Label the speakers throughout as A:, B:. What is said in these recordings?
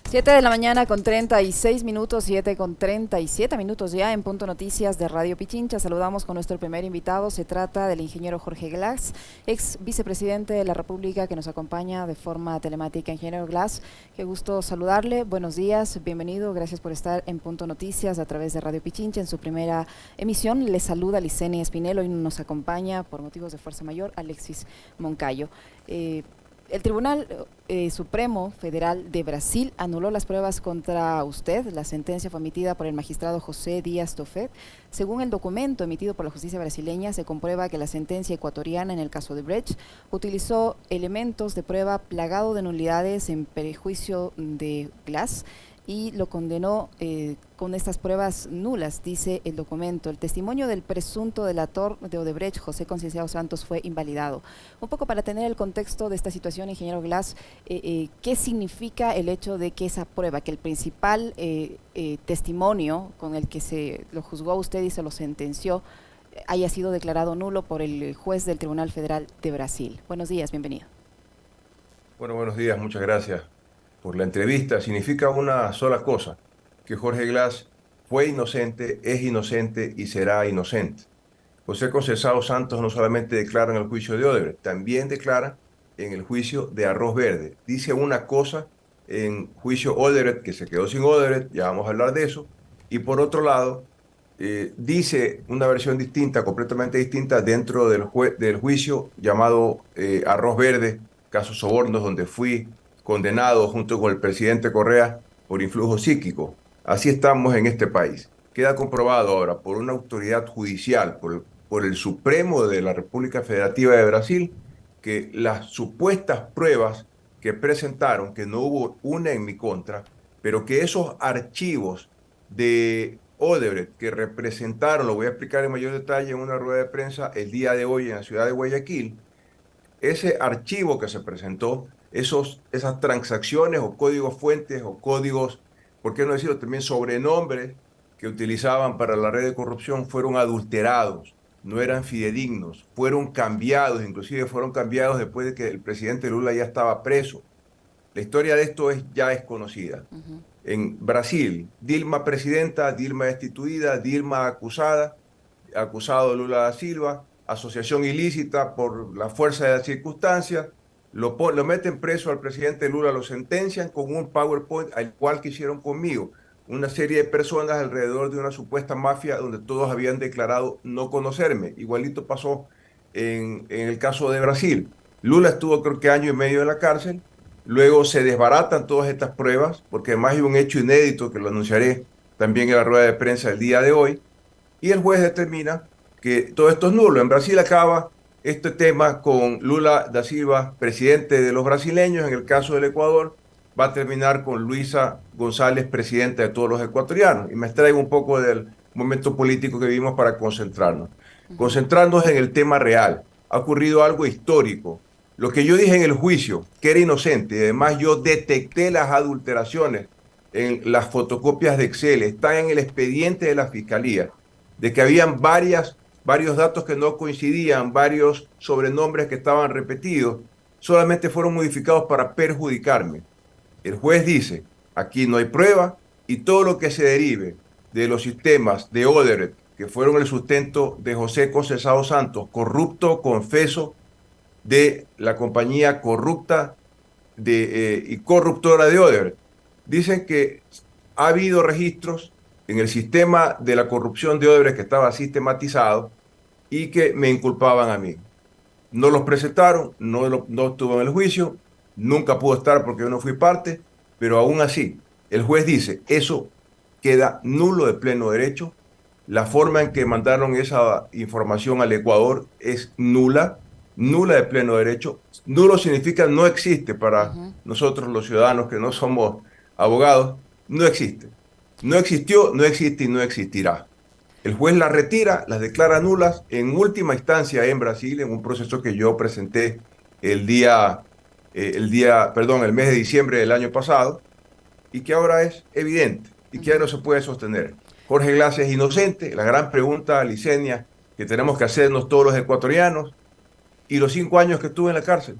A: 7 de la mañana con 36 minutos, 7 con 37 minutos ya en Punto Noticias de Radio Pichincha. Saludamos con nuestro primer invitado. Se trata del ingeniero Jorge Glass, ex vicepresidente de la República, que nos acompaña de forma telemática. Ingeniero Glass, qué gusto saludarle. Buenos días, bienvenido. Gracias por estar en Punto Noticias a través de Radio Pichincha en su primera emisión. Le saluda Licenia Espinel. Hoy nos acompaña por motivos de fuerza mayor Alexis Moncayo. El Tribunal Supremo Federal de Brasil anuló las pruebas contra usted. La sentencia fue emitida por el magistrado José Díaz Tofet. Según el documento emitido por la justicia brasileña, se comprueba que la sentencia ecuatoriana en el caso de Brecht utilizó elementos de prueba plagado de nulidades en perjuicio de Glass y lo condenó con estas pruebas nulas, dice el documento. El testimonio del presunto delator de Odebrecht, José Concienciado Santos, fue invalidado. Un poco para tener el contexto de esta situación, ingeniero Glass, ¿qué significa el hecho de que esa prueba, que el principal testimonio con el que se lo juzgó a usted y se lo sentenció, haya sido declarado nulo por el juez del Tribunal Federal de Brasil? Buenos días, bienvenido.
B: Bueno, buenos días, muchas gracias por la entrevista. Significa una sola cosa, que Jorge Glass fue inocente, es inocente y será inocente. José Conceição Santos no solamente declara en el juicio de Odebrecht, también declara en el juicio de Arroz Verde. Dice una cosa en juicio Odebrecht, que se quedó sin Odebrecht, ya vamos a hablar de eso, y por otro lado, dice una versión distinta, completamente distinta, dentro del juicio llamado Arroz Verde, caso sobornos, donde fui condenado junto con el presidente Correa por influjo psíquico. Así estamos en este país. Queda comprobado ahora por una autoridad judicial, por el Supremo de la República Federativa de Brasil, que las supuestas pruebas que presentaron, que no hubo una en mi contra, pero que esos archivos de Odebrecht que representaron, lo voy a explicar en mayor detalle en una rueda de prensa el día de hoy en la ciudad de Guayaquil, ese archivo que se presentó, esas transacciones o códigos fuentes o códigos, ¿por qué no decirlo también sobrenombres que utilizaban para la red de corrupción fueron adulterados, no eran fidedignos, fueron cambiados, inclusive fueron cambiados después de que el presidente Lula ya estaba preso? La historia de esto ya es conocida. En Brasil, Dilma presidenta, Dilma destituida, Dilma acusada, acusado Lula da Silva, asociación ilícita por la fuerza de las circunstancias, lo meten preso al presidente Lula, lo sentencian con un PowerPoint, al cual que hicieron conmigo, una serie de personas alrededor de una supuesta mafia donde todos habían declarado no conocerme. Igualito pasó en el caso de Brasil. Lula estuvo creo que año y medio en la cárcel, luego se desbaratan todas estas pruebas, porque además hay un hecho inédito que lo anunciaré también en la rueda de prensa el día de hoy, y el juez determina que todo esto es nulo. En Brasil acaba este tema con Lula da Silva, presidente de los brasileños. En el caso del Ecuador, va a terminar con Luisa González, presidenta de todos los ecuatorianos. Y me extraigo un poco del momento político que vivimos para concentrarnos. Concentrarnos en el tema real. Ha ocurrido algo histórico. Lo que yo dije en el juicio, que era inocente, y además yo detecté las adulteraciones en las fotocopias de Excel, están en el expediente de la Fiscalía, de que habían varios datos que no coincidían, varios sobrenombres que estaban repetidos, solamente fueron modificados para perjudicarme. El juez dice, aquí no hay prueba y todo lo que se derive de los sistemas de Odebrecht, que fueron el sustento de José Conceição Santos, corrupto, confeso, de la compañía corrupta y corruptora de Odebrecht. Dicen que ha habido registros en el sistema de la corrupción de Odebrecht que estaba sistematizado y que me inculpaban a mí. No los presentaron, no estuvo en el juicio, nunca pudo estar porque yo no fui parte, pero aún así, el juez dice, eso queda nulo de pleno derecho. La forma en que mandaron esa información al Ecuador es nula, nula de pleno derecho. Nulo significa no existe para nosotros los ciudadanos que no somos abogados, no existe. No existió, no existe y no existirá. El juez las retira, las declara nulas en última instancia en Brasil, en un proceso que yo presenté el mes de diciembre del año pasado, y que ahora es evidente y que ya no se puede sostener. Jorge Glass es inocente, la gran pregunta, Licenia, que tenemos que hacernos todos los ecuatorianos, y los 5 años que estuve en la cárcel.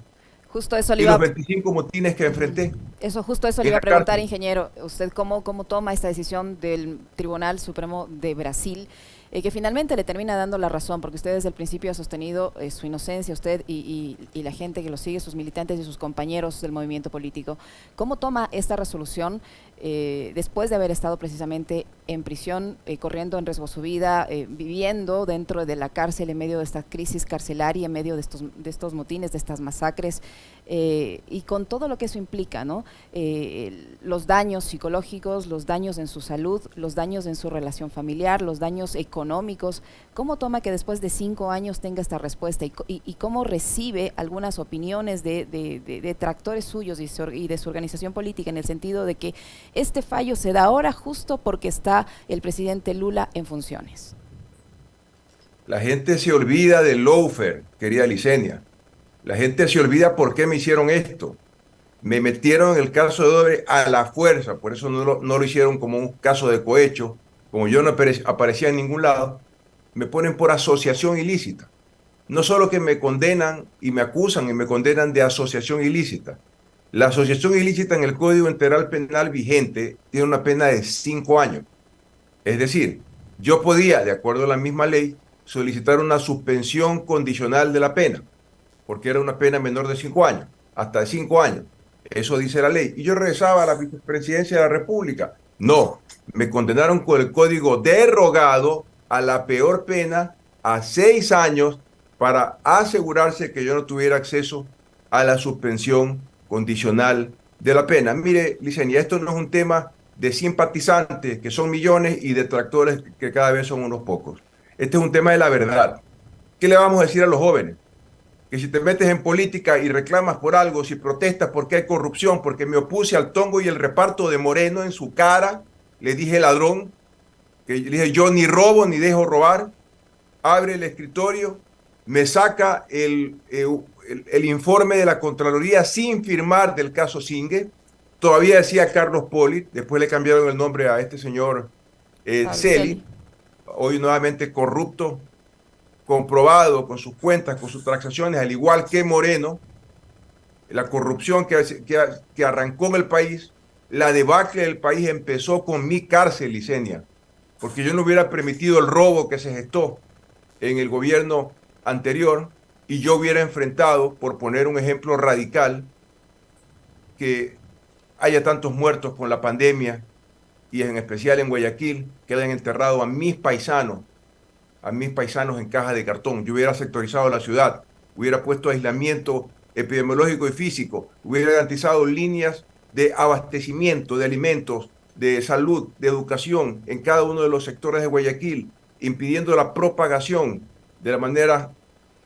A: Justo eso le
B: y
A: iba
B: los
A: a...
B: 25 motines que enfrenté
A: Eso, justo eso le
B: en
A: iba
B: la
A: a preguntar,
B: cárcel.
A: ingeniero. ¿Usted cómo toma esta decisión del Tribunal Supremo de Brasil, que finalmente le termina dando la razón? Porque usted desde el principio ha sostenido su inocencia, usted y la gente que lo sigue, sus militantes y sus compañeros del movimiento político. ¿Cómo toma esta resolución después de haber estado precisamente en prisión, corriendo en riesgo su vida, viviendo dentro de la cárcel en medio de esta crisis carcelaria, en medio de estos motines, de estas masacres, y con todo lo que eso implica, ¿no? Los daños psicológicos, los daños en su salud, los daños en su relación familiar, los daños económicos? ¿Cómo toma que después de 5 años tenga esta respuesta y cómo recibe algunas opiniones de detractores suyos y de su organización política, en el sentido de que este fallo se da ahora justo porque está el presidente Lula en funciones?
B: La gente se olvida del lawfare, querida Licenia. La gente se olvida por qué me hicieron esto. Me metieron en el caso de Odebrecht a la fuerza, por eso no lo hicieron como un caso de cohecho, como yo no aparecía en ningún lado, me ponen por asociación ilícita. No solo que me condenan y me acusan y me condenan de asociación ilícita. La asociación ilícita en el Código Integral Penal vigente tiene una pena de 5 años. Es decir, yo podía, de acuerdo a la misma ley, solicitar una suspensión condicional de la pena, porque era una pena menor de 5 años, hasta de 5 años. Eso dice la ley. Y yo regresaba a la vicepresidencia de la República. No, me condenaron con el código derogado a la peor pena, a 6 años, para asegurarse que yo no tuviera acceso a la suspensión condicional de la pena. Mire, Licenia, esto no es un tema de simpatizantes, que son millones, y detractores, que cada vez son unos pocos. Este es un tema de la verdad. ¿Qué le vamos a decir a los jóvenes? Que si te metes en política y reclamas por algo, si protestas porque hay corrupción, porque me opuse al tongo y el reparto de Moreno en su cara, le dije ladrón, que le dije yo ni robo ni dejo robar, abre el escritorio, me saca el informe de la Contraloría sin firmar del caso Singue, todavía decía Carlos Poli, después le cambiaron el nombre a este señor
A: Pablo Celi.
B: Celi, hoy nuevamente corrupto, comprobado con sus cuentas, con sus transacciones, al igual que Moreno, la corrupción que arrancó en el país, la debacle del país empezó con mi cárcel, Licenia, porque yo no hubiera permitido el robo que se gestó en el gobierno anterior y yo hubiera enfrentado, por poner un ejemplo radical, que haya tantos muertos con la pandemia y en especial en Guayaquil, que hayan enterrado a mis paisanos en cajas de cartón. Yo hubiera sectorizado la ciudad, hubiera puesto aislamiento epidemiológico y físico, hubiera garantizado líneas de abastecimiento de alimentos, de salud, de educación en cada uno de los sectores de Guayaquil, impidiendo la propagación de la manera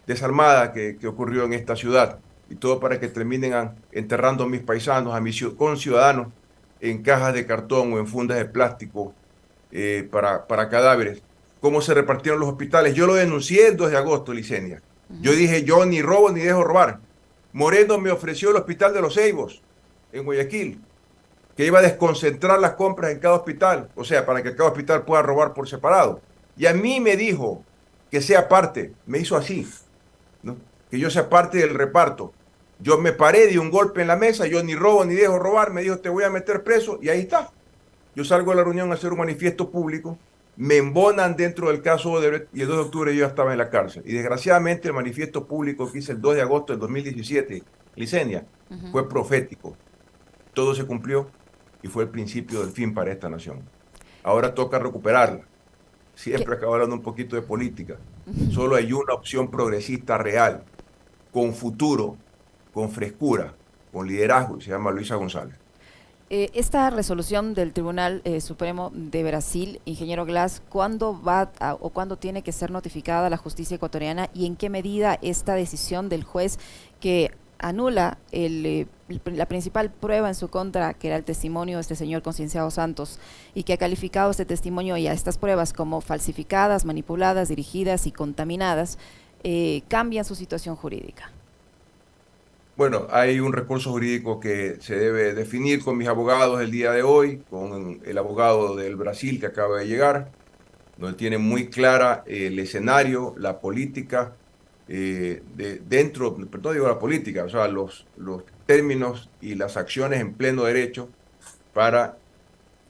B: desarmada que ocurrió en esta ciudad. Y todo para que terminen enterrando a mis paisanos, a mis conciudadanos, en cajas de cartón o en fundas de plástico para cadáveres. ¿Cómo se repartieron los hospitales? Yo lo denuncié el 2 de agosto, Licenia. Yo dije, yo ni robo ni dejo robar. Moreno me ofreció el hospital de los Ceibos, en Guayaquil, que iba a desconcentrar las compras en cada hospital, o sea, para que cada hospital pueda robar por separado. Y a mí me dijo que sea parte, me hizo así, ¿no? Que yo sea parte del reparto. Yo me paré, di un golpe en la mesa, yo ni robo ni dejo robar, me dijo, te voy a meter preso, y ahí está. Yo salgo de la reunión a hacer un manifiesto público, me embonan dentro del caso Odebrecht y el 2 de octubre yo ya estaba en la cárcel. Y desgraciadamente el manifiesto público que hice el 2 de agosto del 2017, Licenia, fue profético. Todo se cumplió y fue el principio del fin para esta nación. Ahora toca recuperarla. Siempre acabo hablando un poquito de política. Solo hay una opción progresista real, con futuro, con frescura, con liderazgo, y se llama Luisa González.
A: Esta resolución del Tribunal Supremo de Brasil, ingeniero Glass, ¿cuándo o cuándo tiene que ser notificada a la justicia ecuatoriana, y en qué medida esta decisión del juez que anula la principal prueba en su contra, que era el testimonio de este señor Concienciado Santos, y que ha calificado este testimonio y a estas pruebas como falsificadas, manipuladas, dirigidas y contaminadas, cambian su situación jurídica?
B: Bueno, hay un recurso jurídico que se debe definir con mis abogados el día de hoy, con el abogado del Brasil que acaba de llegar, donde tiene muy clara el escenario, la política dentro, no digo la política, o sea, los términos y las acciones en pleno derecho para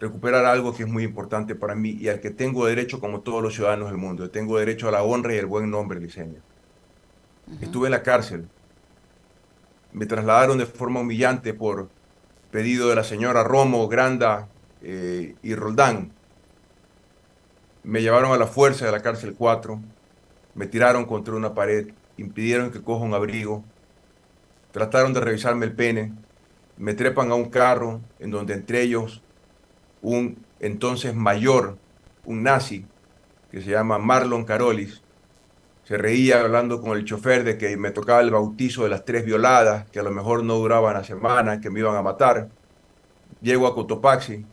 B: recuperar algo que es muy importante para mí y al que tengo derecho como todos los ciudadanos del mundo. Tengo derecho a la honra y el buen nombre, Liceña.
A: Ujú.
B: Estuve en la cárcel, me trasladaron de forma humillante por pedido de la señora Romo, Granda y Roldán. Me llevaron a la fuerza de la cárcel 4, me tiraron contra una pared, impidieron que coja un abrigo, trataron de revisarme el pene, me trepan a un carro en donde entre ellos un entonces mayor, un nazi, que se llama Marlon Carolis, se reía hablando con el chofer de que me tocaba el bautizo de las 3 violadas, que a lo mejor no duraban la semana, que me iban a matar. Llego a Cotopaxi,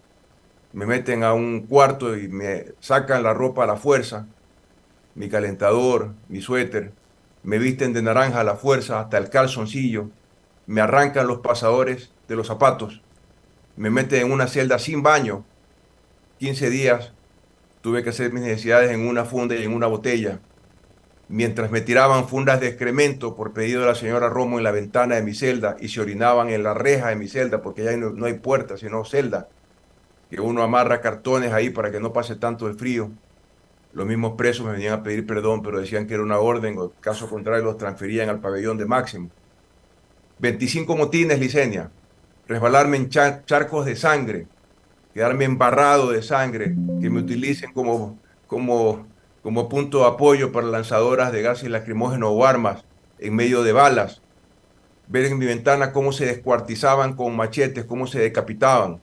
B: me meten a un cuarto y me sacan la ropa a la fuerza, mi calentador, mi suéter, me visten de naranja a la fuerza hasta el calzoncillo, me arrancan los pasadores de los zapatos, me meten en una celda sin baño, 15 días, tuve que hacer mis necesidades en una funda y en una botella, mientras me tiraban fundas de excremento por pedido de la señora Romo en la ventana de mi celda y se orinaban en la reja de mi celda, porque ya no hay puerta, sino celda, que uno amarra cartones ahí para que no pase tanto el frío. Los mismos presos me venían a pedir perdón, pero decían que era una orden, o caso contrario los transferían al pabellón de Máximo. 25 motines, Licenia, resbalarme en charcos de sangre, quedarme embarrado de sangre, que me utilicen como punto de apoyo para lanzadoras de gases lacrimógenos o armas en medio de balas, ver en mi ventana cómo se descuartizaban con machetes, cómo se decapitaban,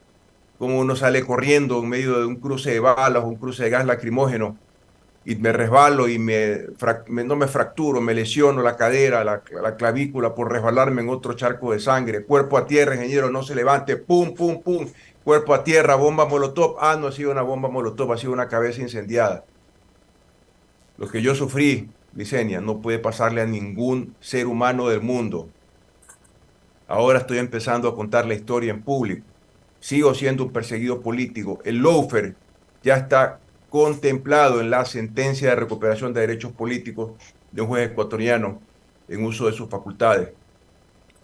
B: cómo uno sale corriendo en medio de un cruce de balas o un cruce de gas lacrimógeno y me resbalo y no me fracturo, me lesiono la cadera, la clavícula por resbalarme en otro charco de sangre. Cuerpo a tierra, ingeniero, no se levante, pum, pum, pum. Cuerpo a tierra, bomba molotov. Ah, no ha sido una bomba molotov, ha sido una cabeza incendiada. Lo que yo sufrí, Licenia, no puede pasarle a ningún ser humano del mundo. Ahora estoy empezando a contar la historia en público. Sigo siendo un perseguido político. El lawfare ya está contemplado en la sentencia de recuperación de derechos políticos de un juez ecuatoriano en uso de sus facultades.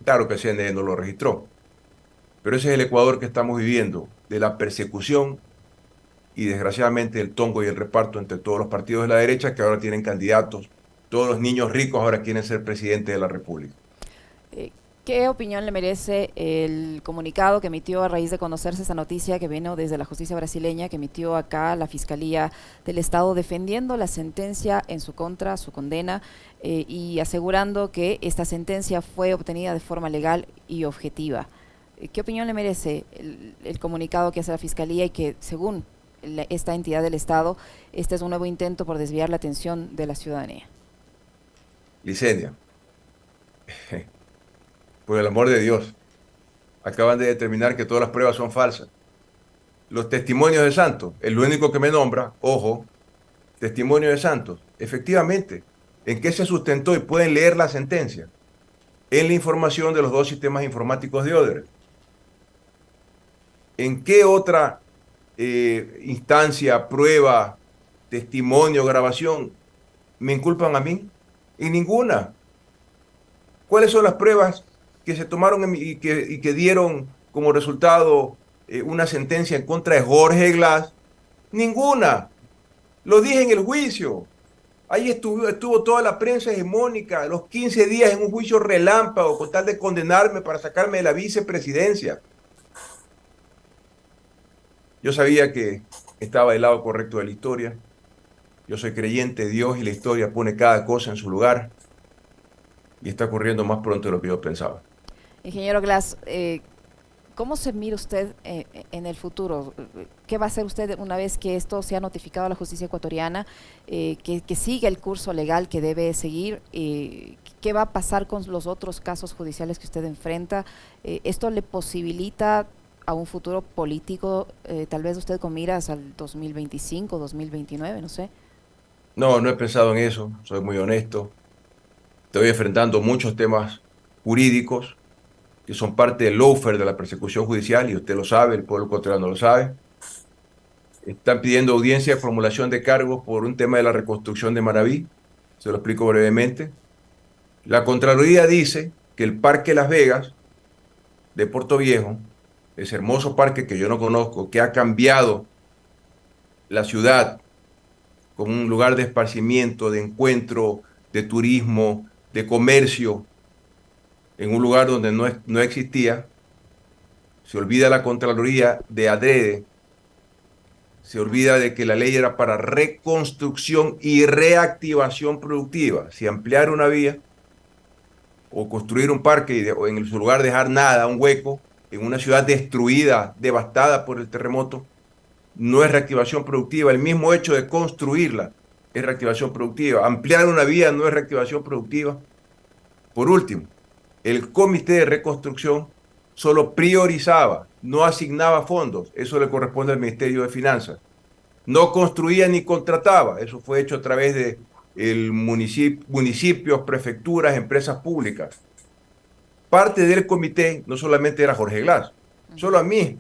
B: Claro que el CNE no lo registró, pero ese es el Ecuador que estamos viviendo, de la persecución y desgraciadamente el tongo y el reparto entre todos los partidos de la derecha que ahora tienen candidatos. Todos los niños ricos ahora quieren ser presidentes de la República.
A: Eh, ¿Qué opinión le merece el comunicado que emitió a raíz de conocerse esa noticia que vino desde la justicia brasileña, que emitió acá la Fiscalía del Estado defendiendo la sentencia en su contra, su condena, y asegurando que esta sentencia fue obtenida de forma legal y objetiva? ¿Qué opinión le merece el comunicado que hace la Fiscalía y que, según esta entidad del Estado, este es un nuevo intento por desviar la atención de la ciudadanía?
B: Licenia, por el amor de Dios, acaban de determinar que todas las pruebas son falsas. Los testimonios de Santos, el único que me nombra, ojo, testimonio de Santos, efectivamente, ¿en qué se sustentó? Y pueden leer la sentencia. En la información de los 2 sistemas informáticos de Odebrecht. ¿En qué otra instancia, prueba, testimonio, grabación me inculpan a mí? En ninguna. ¿Cuáles son las pruebas que se tomaron y que dieron como resultado una sentencia en contra de Jorge Glass? Ninguna. Lo dije en el juicio. Ahí estuvo toda la prensa hegemónica, los 15 días en un juicio relámpago, con tal de condenarme para sacarme de la vicepresidencia. Yo sabía que estaba del lado correcto de la historia. Yo soy creyente de Dios y la historia pone cada cosa en su lugar y está ocurriendo más pronto de lo que yo pensaba.
A: Ingeniero Glass, ¿cómo se mira usted en el futuro? ¿Qué va a hacer usted una vez que esto sea notificado a la justicia ecuatoriana, que siga el curso legal que debe seguir? ¿Qué va a pasar con los otros casos judiciales que usted enfrenta? ¿Esto le posibilita a un futuro político, tal vez usted con miras al 2025, 2029, no sé?
B: No, no he pensado en eso, soy muy honesto. Estoy enfrentando muchos temas jurídicos que son parte del lawfare de la persecución judicial y usted lo sabe, el pueblo ecuatoriano lo sabe. Están pidiendo audiencia de formulación de cargos por un tema de la reconstrucción de Manabí. Se lo explico brevemente. La Contraloría dice que el Parque Las Vegas de Puerto Viejo, ese hermoso parque que yo no conozco, que ha cambiado la ciudad como un lugar de esparcimiento, de encuentro, de turismo, de comercio, en un lugar donde no existía, se olvida la Contraloría de adrede, se olvida de que la ley era para reconstrucción y reactivación productiva. Si ampliar una vía o construir un parque o en su lugar dejar nada, un hueco, en una ciudad destruida, devastada por el terremoto, no es reactivación productiva. El mismo hecho de construirla es reactivación productiva. Ampliar una vía no es reactivación productiva. Por último, el comité de reconstrucción solo priorizaba, no asignaba fondos. Eso le corresponde al Ministerio de Finanzas. No construía ni contrataba. Eso fue hecho a través de municipios, prefecturas, empresas públicas. Parte del comité no solamente era Jorge Glass, solo a mí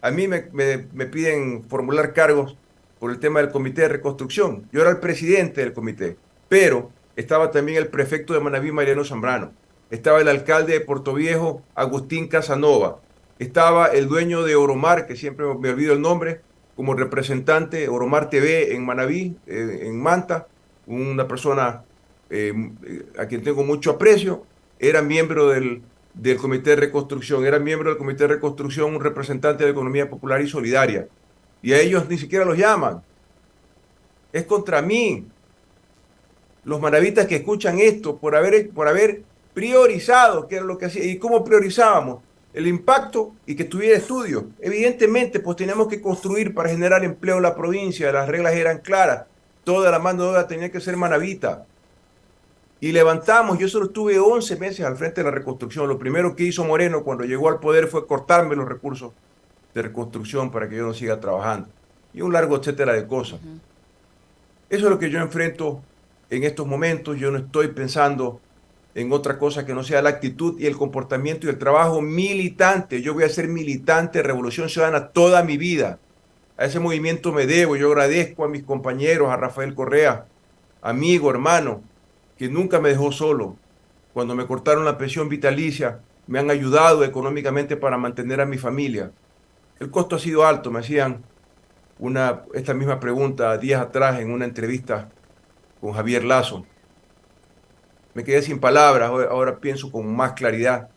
B: me piden formular cargos por el tema del comité de reconstrucción. Yo era el presidente del comité, pero estaba también el prefecto de Manabí, Mariano Zambrano. Estaba el alcalde de Puerto Viejo, Agustín Casanova. Estaba el dueño de Oromar, que siempre me olvido el nombre, como representante, Oromar TV en Manabí, en Manta, una persona a quien tengo mucho aprecio. Era miembro del Comité de Reconstrucción, era miembro del Comité de Reconstrucción un representante de Economía Popular y Solidaria. Y a ellos ni siquiera los llaman. Es contra mí. Los manavitas que escuchan esto por haber priorizado, que era lo que hacía. ¿Y cómo priorizábamos? El impacto y que tuviera estudios. Evidentemente, pues teníamos que construir para generar empleo en la provincia. Las reglas eran claras. Toda la mano de obra tenía que ser manavita. Y levantamos, yo solo estuve 11 meses al frente de la reconstrucción. Lo primero que hizo Moreno cuando llegó al poder fue cortarme los recursos de reconstrucción para que yo no siga trabajando. Y un largo etcétera de cosas. Eso es lo que yo enfrento en estos momentos. Yo no estoy pensando en otra cosa que no sea la actitud y el comportamiento y el trabajo militante. Yo voy a ser militante de Revolución Ciudadana toda mi vida. A ese movimiento me debo. Yo agradezco a mis compañeros, a Rafael Correa, amigo, hermano, que nunca me dejó solo. Cuando me cortaron la pensión vitalicia, me han ayudado económicamente para mantener a mi familia. El costo ha sido alto. Me hacían esta misma pregunta días atrás en una entrevista con Javier Lazo. Me quedé sin palabras. Ahora pienso con más claridad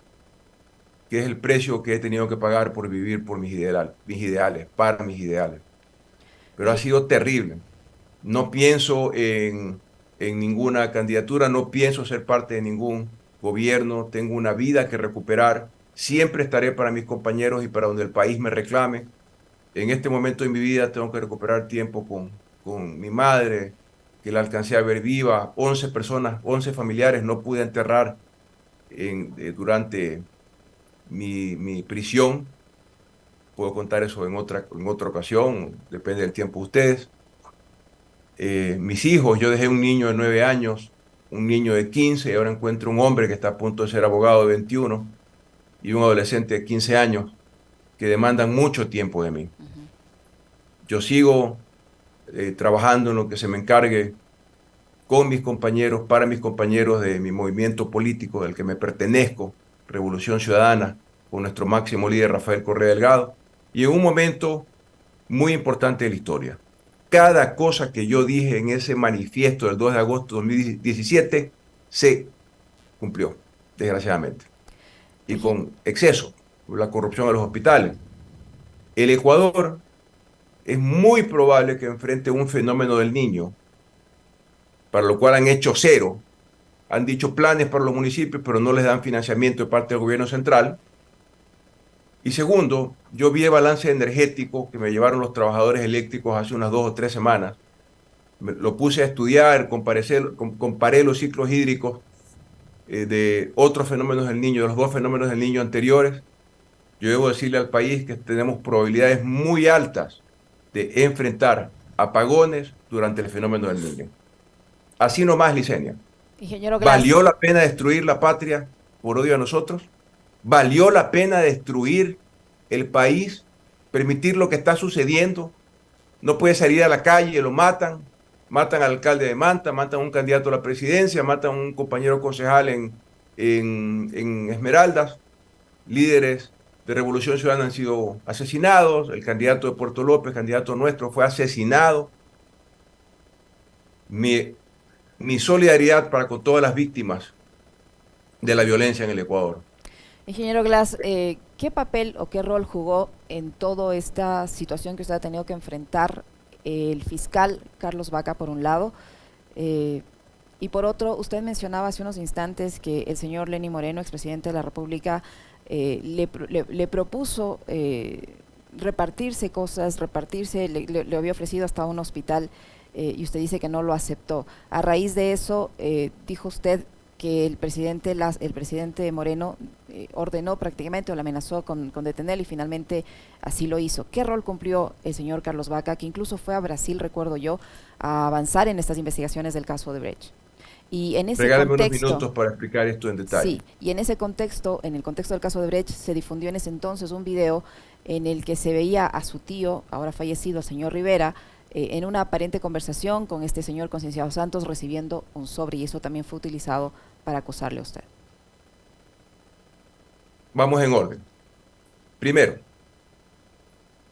B: que es el precio que he tenido que pagar por vivir por mis ideales, para mis ideales. Pero ha sido terrible. No pienso en ninguna candidatura, no pienso ser parte de ningún gobierno, tengo una vida que recuperar, siempre estaré para mis compañeros y para donde el país me reclame. En este momento de mi vida tengo que recuperar tiempo con mi madre, que la alcancé a ver viva, 11 personas, 11 familiares no pude enterrar durante mi prisión. Puedo contar eso en otra ocasión, depende del tiempo de ustedes. Mis hijos, yo dejé un niño de 9 años, un niño de 15, y ahora encuentro un hombre que está a punto de ser abogado de 21 y un adolescente de 15 años que demandan mucho tiempo de mí. Yo sigo trabajando en lo que se me encargue con mis compañeros, para mis compañeros de mi movimiento político del que me pertenezco, Revolución Ciudadana, con nuestro máximo líder Rafael Correa Delgado, y en un momento muy importante de la historia. Cada cosa que yo dije en ese manifiesto del 2 de agosto de 2017 se cumplió, desgraciadamente, y con exceso, la corrupción de los hospitales. El Ecuador es muy probable que enfrente un fenómeno del Niño, para lo cual han hecho cero, han dicho planes para los municipios, pero no les dan financiamiento de parte del gobierno central. Y segundo, yo vi el balance energético que me llevaron los trabajadores eléctricos hace unas 2 o 3 semanas. Lo puse a estudiar, comparé los ciclos hídricos de otros fenómenos del Niño, de los 2 fenómenos del Niño anteriores. Yo debo decirle al país que tenemos probabilidades muy altas de enfrentar apagones durante el fenómeno del Niño. Así nomás, Licenia.
A: Ingeniero Glass.
B: ¿Valió la pena destruir la patria por odio a nosotros? ¿Valió la pena destruir el país? ¿Permitir lo que está sucediendo? No puede salir a la calle, lo matan. Matan al alcalde de Manta, matan a un candidato a la presidencia, matan a un compañero concejal en Esmeraldas, líderes de Revolución Ciudadana han sido asesinados, el candidato de Puerto López, candidato nuestro, fue asesinado. Mi, mi solidaridad para con todas las víctimas de la violencia en el Ecuador.
A: Ingeniero Glass, ¿qué papel o qué rol jugó en toda esta situación que usted ha tenido que enfrentar el fiscal Carlos Vaca, por un lado, y por otro, usted mencionaba hace unos instantes que el señor Lenín Moreno, expresidente de la República, le propuso repartirse cosas, le había ofrecido hasta un hospital, y usted dice que no lo aceptó. A raíz de eso, dijo usted que el presidente Moreno ordenó prácticamente o le amenazó con detenerlo, y finalmente así lo hizo. ¿Qué rol cumplió el señor Carlos Vaca, que incluso fue a Brasil, recuerdo yo, a avanzar en estas investigaciones del caso de Brecht? Y en ese
B: Regáleme unos
A: contexto,
B: minutos para explicar esto en detalle.
A: sí, y en ese contexto, en el contexto del caso de Brecht, se difundió en ese entonces un video en el que se veía a su tío, ahora fallecido, señor Rivera, en una aparente conversación con este señor Concienciado Santos, recibiendo un sobre, y eso también fue utilizado para acosarle a usted.
B: Vamos en orden. Primero,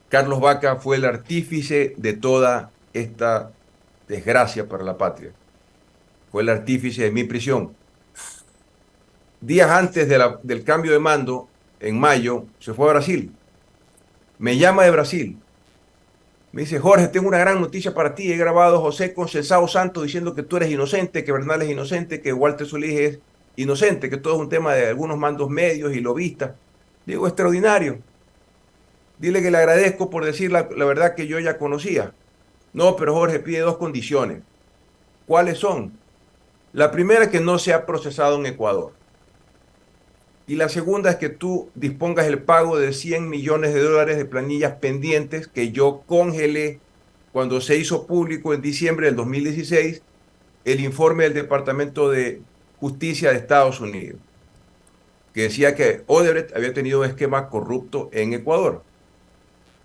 B: Carlos Vaca fue el artífice de toda esta desgracia para la patria. Fue el artífice de mi prisión. Días antes del cambio de mando, en mayo, se fue a Brasil. Me llama de Brasil. Me dice: Jorge, tengo una gran noticia para ti. He grabado a José Conceição Santos diciendo que tú eres inocente, que Bernal es inocente, que Walter Solís es inocente, que todo es un tema de algunos mandos medios y lobistas. Digo: extraordinario. Dile que le agradezco por decir la verdad que yo ya conocía. No, pero Jorge pide dos condiciones. ¿Cuáles son? La primera es que no sea procesado en Ecuador. Y la segunda es que tú dispongas el pago de 100 millones de dólares de planillas pendientes que yo congelé cuando se hizo público en diciembre del 2016 el informe del Departamento de Justicia de Estados Unidos, que decía que Odebrecht había tenido un esquema corrupto en Ecuador.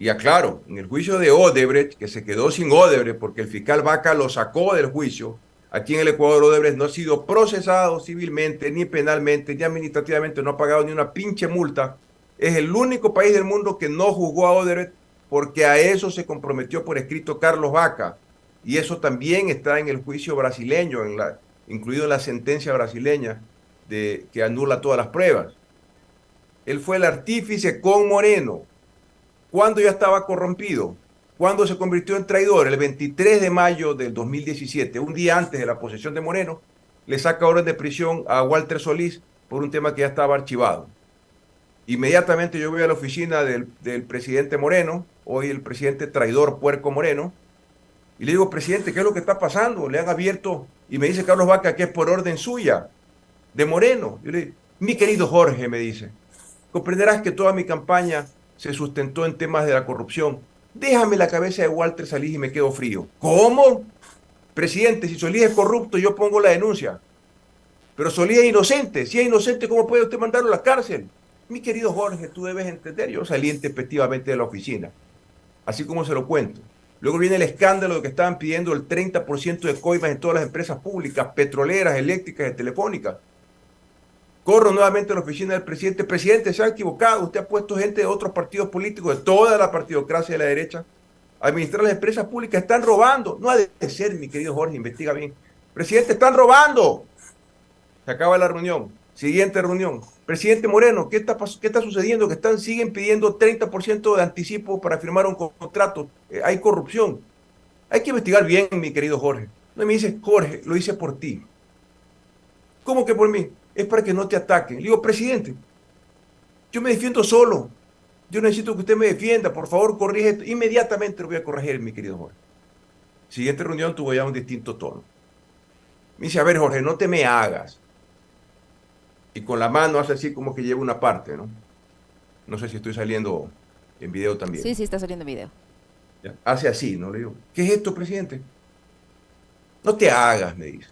B: Y aclaro, en el juicio de Odebrecht, que se quedó sin Odebrecht porque el fiscal Vaca lo sacó del juicio, aquí en el Ecuador Odebrecht no ha sido procesado civilmente, ni penalmente, ni administrativamente, no ha pagado ni una pinche multa. Es el único país del mundo que no juzgó a Odebrecht, porque a eso se comprometió por escrito Carlos Vaca. Y eso también está en el juicio brasileño, incluido en la sentencia brasileña que anula todas las pruebas. Él fue el artífice con Moreno. ¿Cuándo ya estaba corrompido? ¿Cuándo se convirtió en traidor? El 23 de mayo del 2017, un día antes de la posesión de Moreno, le saca orden de prisión a Walter Solís por un tema que ya estaba archivado. Inmediatamente yo voy a la oficina del presidente Moreno, hoy el presidente traidor Puerco Moreno, y le digo: presidente, ¿qué es lo que está pasando? Le han abierto, y me dice Carlos Vaca que es por orden suya, de Moreno. Yo le digo: mi querido Jorge, me dice, comprenderás que toda mi campaña se sustentó en temas de la corrupción. Déjame la cabeza de Walter Solís y me quedo frío. ¿Cómo? Presidente, si Solís es corrupto, yo pongo la denuncia. Pero Solís es inocente. Si es inocente, ¿cómo puede usted mandarlo a la cárcel? Mi querido Jorge, tú debes entender. Yo salí intempestivamente de la oficina, así como se lo cuento. Luego viene el escándalo de que estaban pidiendo el 30% de coimas en todas las empresas públicas, petroleras, eléctricas y telefónicas. Corro nuevamente a la oficina del presidente. Presidente, se ha equivocado. Usted ha puesto gente de otros partidos políticos, de toda la partidocracia de la derecha, a administrar las empresas públicas. Están robando. No ha de ser, mi querido Jorge, investiga bien. Presidente, están robando. Se acaba la reunión. Siguiente reunión. Presidente Moreno, ¿qué está sucediendo? Que siguen pidiendo 30% de anticipo para firmar un contrato. Hay corrupción. Hay que investigar bien, mi querido Jorge. No me dice: Jorge, lo hice por ti. ¿Cómo que por mí? Es para que no te ataquen. Le digo: presidente, yo me defiendo solo. Yo necesito que usted me defienda. Por favor, corrige esto. Inmediatamente lo voy a corregir, mi querido Jorge. Siguiente reunión tuvo ya un distinto tono. Me dice: a ver, Jorge, no te me hagas. Y con la mano hace así como que lleva una parte, ¿no? No sé si estoy saliendo en video también.
A: Sí, sí, está saliendo en video.
B: ¿Ya? Hace así, ¿no? Le digo: ¿qué es esto, presidente? No te hagas, me dice.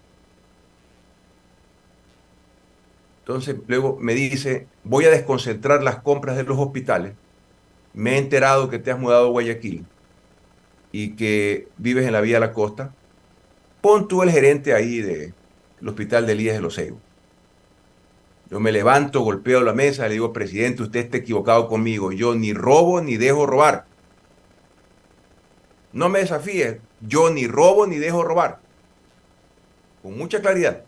B: Entonces luego me dice: voy a desconcentrar las compras de los hospitales. Me he enterado que te has mudado a Guayaquil y que vives en la Vía de la Costa. pon tú el gerente ahí del hospital de Elías de los Ceibos. Yo me levanto, golpeo la mesa, le digo, presidente, usted está equivocado conmigo. Yo ni robo ni dejo robar. No me desafíe. Yo ni robo ni dejo robar. Con mucha claridad.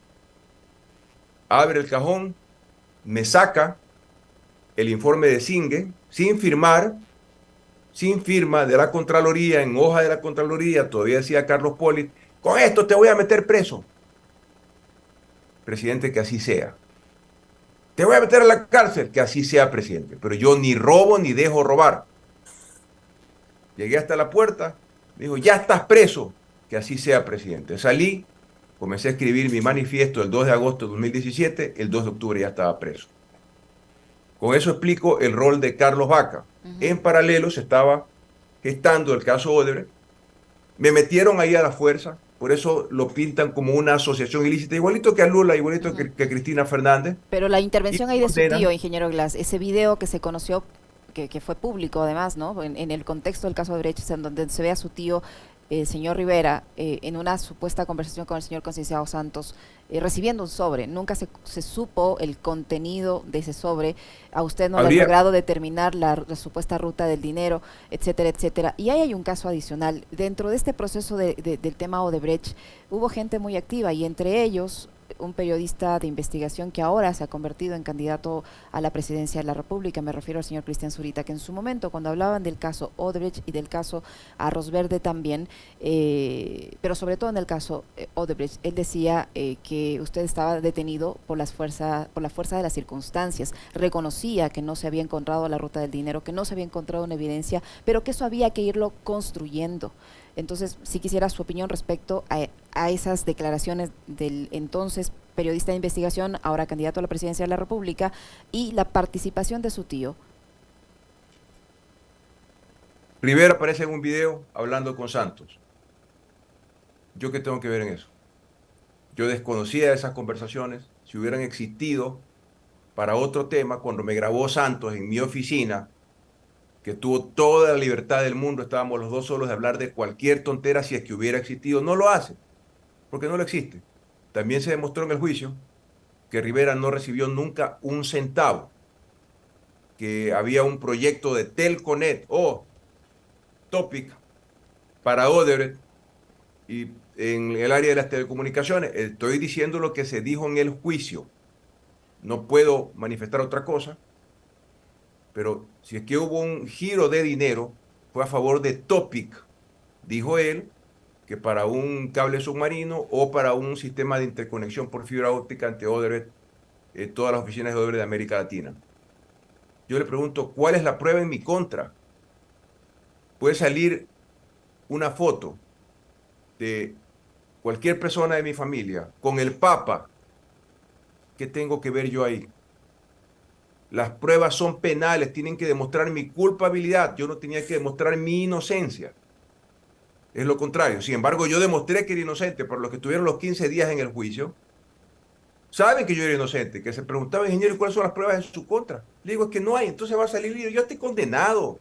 B: Abre el cajón, me saca el informe de Singue, sin firmar, sin firma de la Contraloría, en hoja de la Contraloría, todavía decía Carlos Polit, con esto te voy a meter preso. Presidente, que así sea. Te voy a meter a la cárcel, que así sea, presidente. Pero yo ni robo ni dejo robar. Llegué hasta la puerta, me dijo, ya estás preso, que así sea, presidente. Salí, comencé a escribir mi manifiesto el 2 de agosto de 2017, el 2 de octubre ya estaba preso. Con eso explico el rol de Carlos Vaca. En paralelo se estaba gestando el caso Odebrecht. Me metieron ahí a la fuerza, por eso lo pintan como una asociación ilícita, igualito que a Lula, igualito que Cristina Fernández.
A: Pero la
B: Y
A: intervención ahí de su
B: condenan.
A: tío, ingeniero Glass, ese video que se conoció, que fue público además, ¿no? En el contexto del caso de Brecht, en donde se ve a su tío, el señor Rivera, en una supuesta conversación con el señor Concienciado Santos, recibiendo un sobre. Nunca se supo el contenido de ese sobre. A usted no le ha logrado determinar la supuesta ruta del dinero, etcétera, etcétera. Y ahí hay un caso adicional. Dentro de este proceso del tema Odebrecht, hubo gente muy activa y entre ellos un periodista de investigación que ahora se ha convertido en candidato a la presidencia de la República. Me refiero al señor Cristian Zurita, que en su momento, cuando hablaban del caso Odebrecht y del caso Arroz Verde también, pero sobre todo en el caso Odebrecht, él decía que usted estaba detenido por la fuerza de las circunstancias. Reconocía que no se había encontrado la ruta del dinero, que no se había encontrado una evidencia, pero que eso había que irlo construyendo. Entonces, si quisiera su opinión respecto a esas declaraciones del entonces periodista de investigación, ahora candidato a la presidencia de la República, y la participación de su tío.
B: Rivera aparece en un video hablando con Santos. ¿Yo qué tengo que ver en eso? Yo desconocía esas conversaciones. Si hubieran existido para otro tema, cuando me grabó Santos en mi oficina, que tuvo toda la libertad del mundo, estábamos los dos solos de hablar de cualquier tontera si es que hubiera existido. No lo hace, porque no lo existe. También se demostró en el juicio que Rivera no recibió nunca un centavo, que había un proyecto de Telconet o Topic para Odebrecht y en el área de las telecomunicaciones. Estoy diciendo lo que se dijo en el juicio. No puedo manifestar otra cosa, pero si es que hubo un giro de dinero, fue a favor de Topic, dijo él, que para un cable submarino o para un sistema de interconexión por fibra óptica ante Odebrecht, todas las oficinas de Odebrecht de América Latina. Yo le pregunto, ¿cuál es la prueba en mi contra? Puede salir una foto de cualquier persona de mi familia con el Papa. ¿Qué tengo que ver yo ahí? Las pruebas son penales, tienen que demostrar mi culpabilidad. Yo no tenía que demostrar mi inocencia. Es lo contrario. Sin embargo, yo demostré que era inocente por los que tuvieron los 15 días en el juicio. Saben que yo era inocente, que se preguntaba, ingeniero, ¿cuáles son las pruebas en su contra? Le digo, es que no hay, entonces va a salir libre. Yo estoy condenado,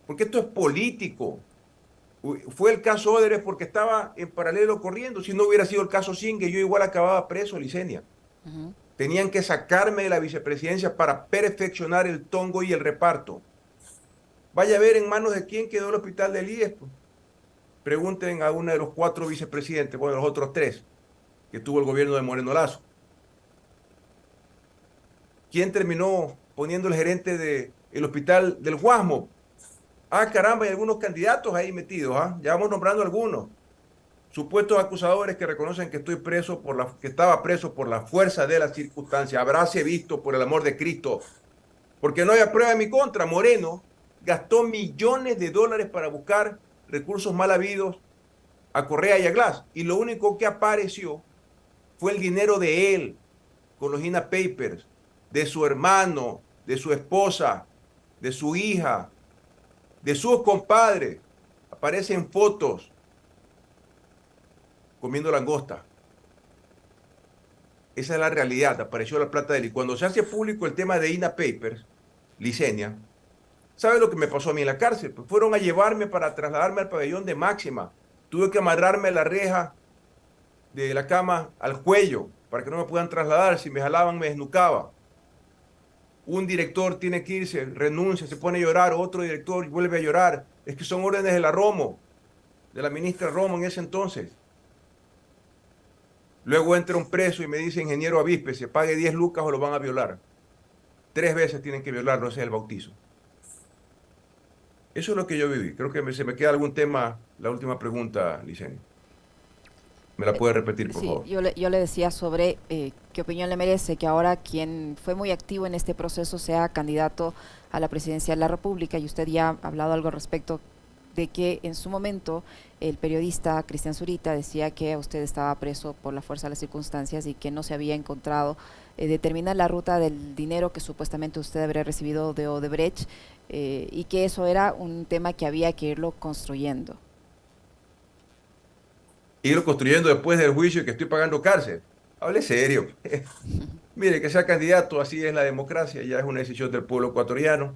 B: porque esto es político. Fue el caso Odebrecht porque estaba en paralelo corriendo. Si no hubiera sido el caso Singue, yo igual acababa preso, Licenia. Tenían que sacarme de la vicepresidencia para perfeccionar el tongo y el reparto. Vaya a ver en manos de quién quedó el hospital del IES. Pregunten a uno de los 4 vicepresidentes, bueno, los otros 3, que tuvo el gobierno de Moreno Lazo. ¿Quién terminó poniendo el gerente del hospital del Guasmo? Ah, caramba, hay algunos candidatos ahí metidos, ¿ah? Ya vamos nombrando algunos. Supuestos acusadores que reconocen que que estaba preso por la fuerza de las circunstancias. Habráse visto, por el amor de Cristo, porque no había prueba en mi contra. Moreno gastó millones de dólares para buscar recursos mal habidos a Correa y a Glass, y lo único que apareció fue el dinero de él con los INA Papers, de su hermano, de su esposa, de su hija, de sus compadres. Aparecen fotos comiendo langosta. Esa es la realidad. Apareció la plata de él. Y cuando se hace público el tema de INA Papers, Licenia, ¿sabe lo que me pasó a mí en la cárcel? Pues fueron a llevarme para trasladarme al pabellón de Máxima. Tuve que amarrarme a la reja de la cama al cuello para que no me puedan trasladar. Si me jalaban, me desnucaba. Un director tiene que irse, renuncia, se pone a llorar, otro director vuelve a llorar. Es que son órdenes de la Romo, de la ministra Romo en ese entonces. Luego entra un preso y me dice, ingeniero Avispe, se pague 10 lucas o lo van a violar. 3 veces tienen que violarlo, ese es el bautizo. Eso es lo que yo viví. Creo que se me queda algún tema, la última pregunta, Licenia. ¿Me la puede repetir, por
A: Sí,
B: favor?
A: yo le decía sobre qué opinión le merece que ahora quien fue muy activo en este proceso sea candidato a la presidencia de la República, y usted ya ha hablado algo al respecto de que en su momento el periodista Cristian Zurita decía que usted estaba preso por la fuerza de las circunstancias y que no se había encontrado determinar la ruta del dinero que supuestamente usted habría recibido de Odebrecht, y que eso era un tema que había que irlo construyendo.
B: Ir construyendo después del juicio y que estoy pagando cárcel. Hable serio. Mire, que sea candidato, así es la democracia, ya es una decisión del pueblo ecuatoriano.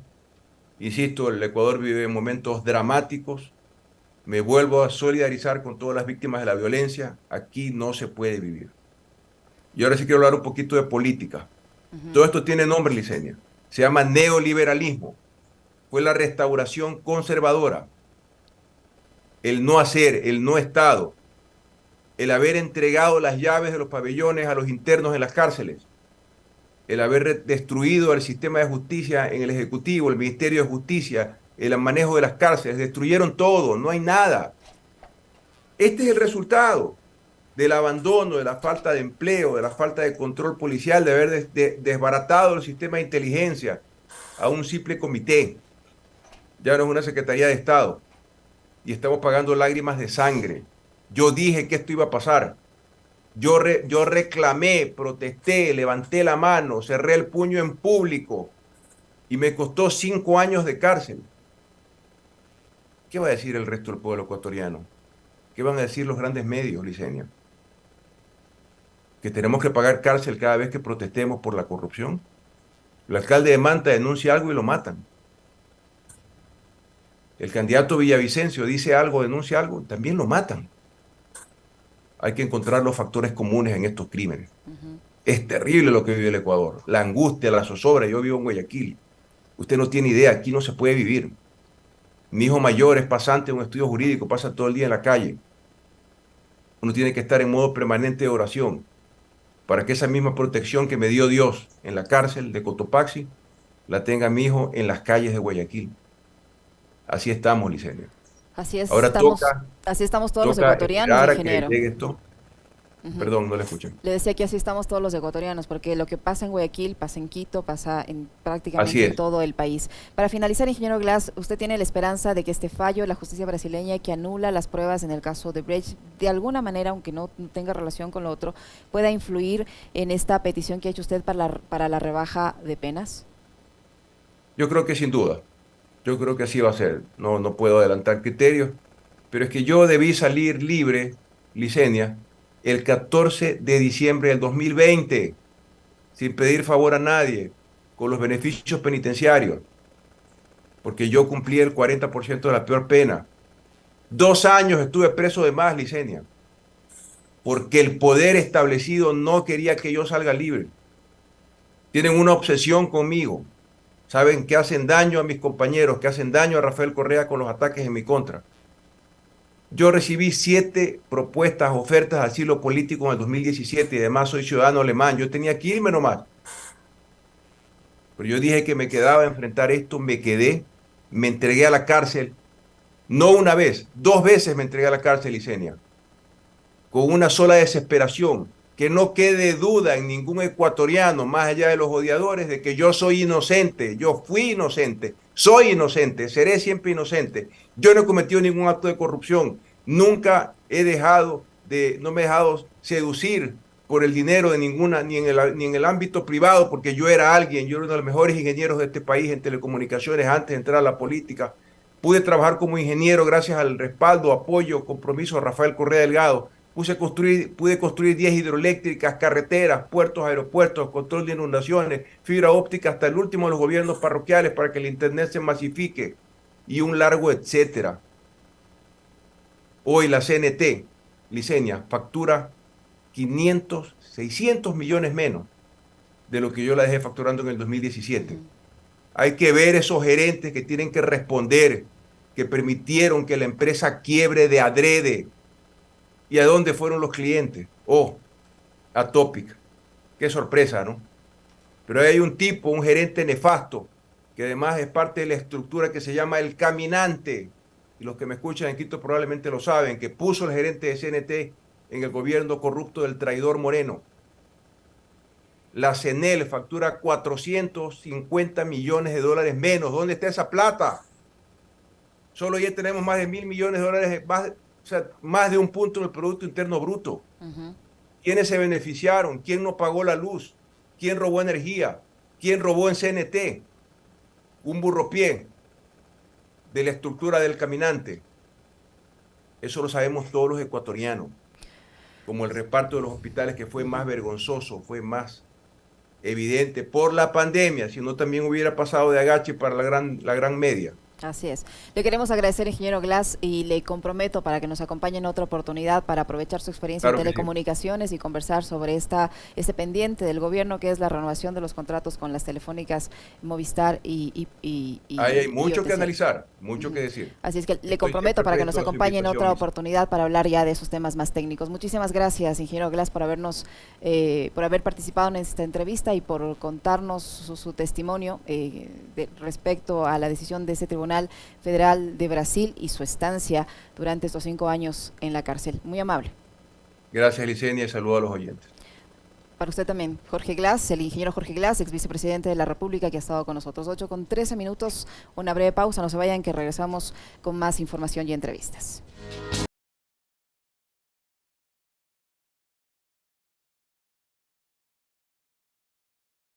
B: Insisto, el Ecuador vive momentos dramáticos. Me vuelvo a solidarizar con todas las víctimas de la violencia. Aquí no se puede vivir. Y ahora sí quiero hablar un poquito de política. Todo esto tiene nombre, Licenia. Se llama neoliberalismo. Fue la restauración conservadora. El no hacer, el no Estado, el haber entregado las llaves de los pabellones a los internos en las cárceles, el haber destruido el sistema de justicia en el Ejecutivo, el Ministerio de Justicia, el manejo de las cárceles, destruyeron todo, no hay nada. Este es el resultado del abandono, de la falta de empleo, de la falta de control policial, de haber desbaratado el sistema de inteligencia a un simple comité. Ya no es una Secretaría de Estado. Y estamos pagando lágrimas de sangre. Yo dije que esto iba a pasar. Yo reclamé, protesté, levanté la mano, cerré el puño en público y me costó 5 años de cárcel. ¿Qué va a decir el resto del pueblo ecuatoriano? ¿Qué van a decir los grandes medios, Licenia? ¿Que tenemos que pagar cárcel cada vez que protestemos por la corrupción? El alcalde de Manta denuncia algo y lo matan. El candidato Villavicencio dice algo, denuncia algo, también lo matan. Hay que encontrar los factores comunes en estos crímenes. Es terrible lo que vive el Ecuador. La angustia, la zozobra. Yo vivo en Guayaquil. Usted no tiene idea, aquí no se puede vivir. Mi hijo mayor es pasante en un estudio jurídico, pasa todo el día en la calle. Uno tiene que estar en modo permanente de oración para que esa misma protección que me dio Dios en la cárcel de Cotopaxi la tenga mi hijo en las calles de Guayaquil. Así estamos, Licenia. Ahora
A: así estamos todos los
B: toca
A: ecuatorianos,
B: esperar a que
A: ingeniero.
B: llegue esto. Perdón, no le escuché.
A: Le decía que así estamos todos los ecuatorianos, porque lo que pasa en Guayaquil, pasa en Quito, pasa en
B: Así
A: prácticamente en
B: es.
A: todo el país. Para finalizar, ingeniero Glass, ¿usted tiene la esperanza de que este fallo de la justicia brasileña que anula las pruebas en el caso de Brecht, de alguna manera, aunque no tenga relación con lo otro, pueda influir en esta petición que ha hecho usted para la rebaja de penas?
B: Yo creo que sin duda. Yo creo que así va a ser. No puedo adelantar criterios, pero es que yo debí salir libre, Licenia, el 14 de diciembre del 2020, sin pedir favor a nadie, con los beneficios penitenciarios, porque yo cumplí el 40% de la peor pena. 2 años estuve preso de más, Licenia, porque el poder establecido no quería que yo salga libre. Tienen una obsesión conmigo. Saben que hacen daño a mis compañeros, que hacen daño a Rafael Correa con los ataques en mi contra. Yo recibí 7 propuestas, ofertas de asilo político en el 2017 y además soy ciudadano alemán. Yo tenía que irme nomás. Pero yo dije que me quedaba a enfrentar esto, me quedé, me entregué a la cárcel. No una vez, 2 veces me entregué a la cárcel, Licenia. Con una sola desesperación. Que no quede duda en ningún ecuatoriano, más allá de los odiadores, de que yo soy inocente. Yo fui inocente, soy inocente, seré siempre inocente. Yo no he cometido ningún acto de corrupción. Nunca no me he dejado seducir por el dinero de ninguna, ni en el ámbito privado, porque yo era yo era uno de los mejores ingenieros de este país en telecomunicaciones antes de entrar a la política. Pude trabajar como ingeniero gracias al respaldo, apoyo, compromiso de Rafael Correa Delgado. Pude construir 10 hidroeléctricas, carreteras, puertos, aeropuertos, control de inundaciones, fibra óptica hasta el último de los gobiernos parroquiales para que el internet se masifique y un largo etcétera. Hoy la CNT, Licenia, factura 500, 600 millones menos de lo que yo la dejé facturando en el 2017. Hay que ver esos gerentes que tienen que responder, que permitieron que la empresa quiebre de adrede. ¿Y a dónde fueron los clientes? Oh, a Topic. Qué sorpresa, ¿no? Pero hay un tipo, un gerente nefasto, que además es parte de la estructura que se llama El Caminante. Y los que me escuchan en Quito probablemente lo saben, que puso el gerente de CNT en el gobierno corrupto del traidor Moreno. La CENEL factura 450 millones de dólares menos. ¿Dónde está esa plata? Solo ya tenemos más de 1.000 millones de dólares, más de un punto del Producto Interno Bruto. ¿Quiénes se beneficiaron? ¿Quién no pagó la luz? ¿Quién robó energía? ¿Quién robó en CNT? Un burropié de la estructura del Caminante. Eso lo sabemos todos los ecuatorianos. Como el reparto de los hospitales, que fue más vergonzoso, fue más evidente por la pandemia, si no también hubiera pasado de agache para la gran media.
A: Así es. Le queremos agradecer, ingeniero Glass, y le comprometo para que nos acompañe en otra oportunidad para aprovechar su experiencia en telecomunicaciones y conversar sobre este pendiente del gobierno, que es la renovación de los contratos con las telefónicas Movistar y
B: ahí hay mucho que analizar, mucho que decir.
A: Así es que le comprometo para que nos acompañe en otra oportunidad para hablar ya de esos temas más técnicos. Muchísimas gracias, ingeniero Glass, por haber participado en esta entrevista y por contarnos su testimonio respecto a la decisión de ese Tribunal Federal de Brasil y su estancia durante estos 5 años en la cárcel. Muy amable.
B: Gracias, Licenia, y saludo a los oyentes.
A: Para usted también, Jorge Glass, el ingeniero Jorge Glass, ex vicepresidente de la República, que ha estado con nosotros. 8:13 minutos, una breve pausa, no se vayan, que regresamos con más información y entrevistas.